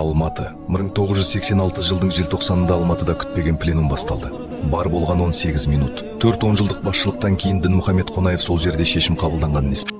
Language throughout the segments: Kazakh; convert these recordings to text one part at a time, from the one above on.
Алматы. 1986 жылдың желтоқсанында Алматыда күтпеген пленум басталды. Бар болған 18 минут. 4-10 жылдық басшылықтан кейін Дінмұхамед Қонаев сол жерде шешім қабылданғанын естіді.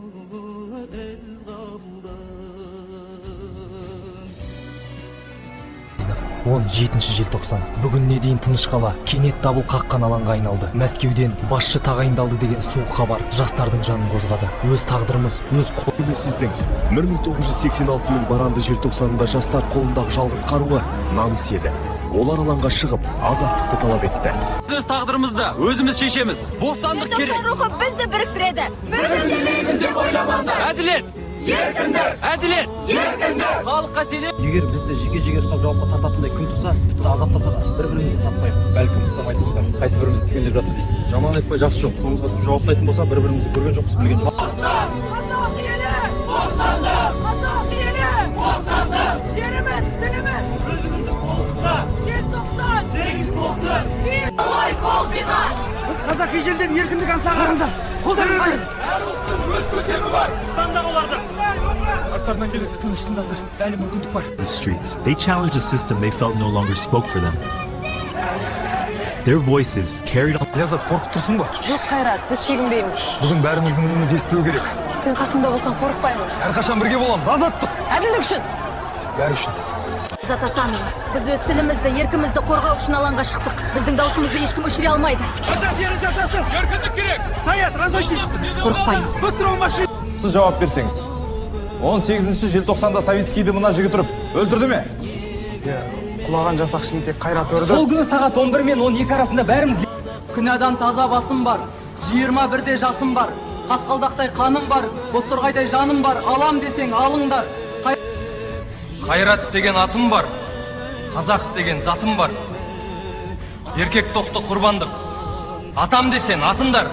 17 желтоқсан. Бүгінне дейін тыныш қала кенет дабыл қаққан алаңға айналды. Мәскеуден басшы тағайындалды деген суық хабар жастардың жанын қозғады. Өз тағдырымыз өз қолымызда. Сіздің 1986-ның баранды желтоқсанында жастар қолындағы жалғыз қаруы намыс еді. Олар алаңға шығып, азаттықты талап етті. Өз тағдырымызды өзіміз шешеміз. Бостандық керек. Желтоқсан рухы бізді біріктіреді. Біз өзгелейміз деп ойламаңдар. Әділет. Еркіндік. Әділет. Еркіндік. Халыққа сенем. Егер бізді жеке ұстап жауапқа тартатындай күн туса, тіпті азаптаса да бір-бірімізді сатпайық. Бәлкім ұстамайтын шығар. Қайсы бірімізді түгендеп жатыр дейсің. Жаман айтпай жақсы жоқ. Соңымызға түсіп жауаптайтын болса, бір-бірімізді көрген жоқпыз, білген жоқпыз. Қазақ елі бостандық. Қазақ елі бостандық. Жеріміз, тіліміз. Өзіміздің қолымызда. Желтоқсан. Тегіс болсын. Олай қол бина. Біз қазақ ежелден еркіндік аңсағандар. Қолдарыңдар. Әр ұлттың өз көсемі бар. Станда оларды. Арттарынан келеді тыныштыңдар. Әлі мүмкіндік бар. The streets. They challenged a system they felt no longer spoke for them. Their voices carried on. Ляззат, қорқып тұрсың ба? Жоқ, Қайрат, біз шегінбейміз. Бүгін бәріміздің үніміз естілу керек. Сен қасымда болсаң қорықпаймын. Әрқашан бірге боламыз. Азаттық. Әділдік үшін. Бәрі үшін. Азат Асанова, біз өз тілімізді, еркімізді қорғау үшін алаңға шықтық. Біздің даусымызды ешкім өшіре алмайды. Қазақ ері жасасын! Еркіндік керек. Стоят, разойтесь! Біз қорықпаймыз. Быстро в машину! Сіз жауап берсеңіз. 18 желтоқсанда Савицкийді мына жігіт ұрып өлтірді ме? Құлаған жасақшыны тек Қайрат өрді. Сол күні сағат 11 мен 12 арасында бәріміз күнәдан таза басым бар, 21-де жасым бар, қасқалдақтай қаным бар, бозторғайдай жаным бар, алам десең алыңдар. Қайрат деген атым бар. Қазақ деген затым бар. Еркек тоқты құрбандық. Атам десен атындар.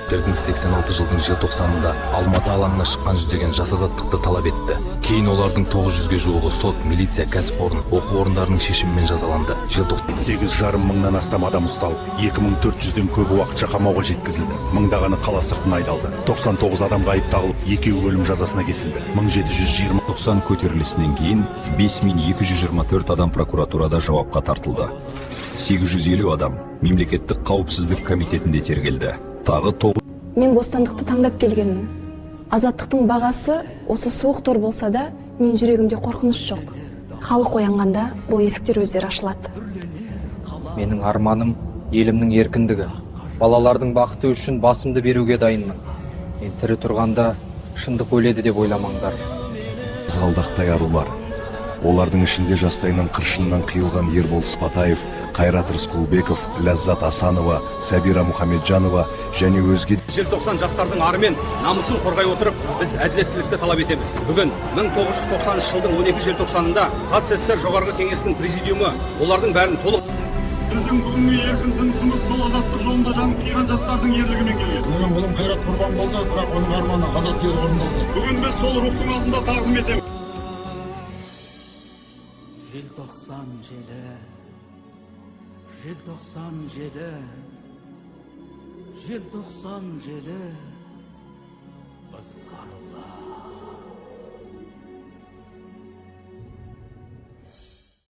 86 жылдың желтоқсанында Алматы алаңына шыққан жүздеген жас азаттықты талап етті. Кейін олардың 900-ге жуығы сот, милиция, кәсіпорын, оқу орындарының шешімімен жазаланды. 8,5 мыңнан астам адам ұсталып, 2400-ден көбі уақытша қамауға жеткізілді. Мыңдағаны қала сыртына айдалды. 99 адамға айып тағылып, 2 өлім жазасына кесілді. 1790 көтерілісінен кейін 5224 адам прокуратурада жауапқа тартылды. 850 адам мемлекеттік қауіпсіздік комитетінде тергелді. Мен бостандықты таңдап келгенмін. Азаттықтың бағасы осы суық тор болса да, мен жүрегімде қорқыныш жоқ. Халық оянғанда бұл есіктер өздері ашылады. Менің арманым елімнің еркіндігі. Балалардың бақыты үшін басымды беруге дайынмын. Мен тірі тұрғанда шындық өледі деп ойламаңдар. Қызғалдақтай арулар. Олардың ішінде жастайынан қыршыннан қиылған Ербол Спатаев, Қайрат Рысқұлбеков, Ляззат Асанова, Сабира Мұхамеджанова және өзге. Желтоқсан жастардың ары мен намысын қорғай отырып, біз әділеттілікті талап етеміз. Бүгін 1990 жылдың 12 желтоқсанында КССР жоғарғы кеңесінің президиумы олардың бәрін толық. Біздің бүгінгі еркін тынысымыз сол азаттық жолында жанын қиған жастардың ерлігімен келген. Менің ұлым Қайрат құрбан болды, бірақ оның арманы азат ел орындалды. Бүгін біз сол рухтың алдында тағзым етеміз. Желтоқсан желі, желтоқсан желі, желтоқсан желі, ызғарлы.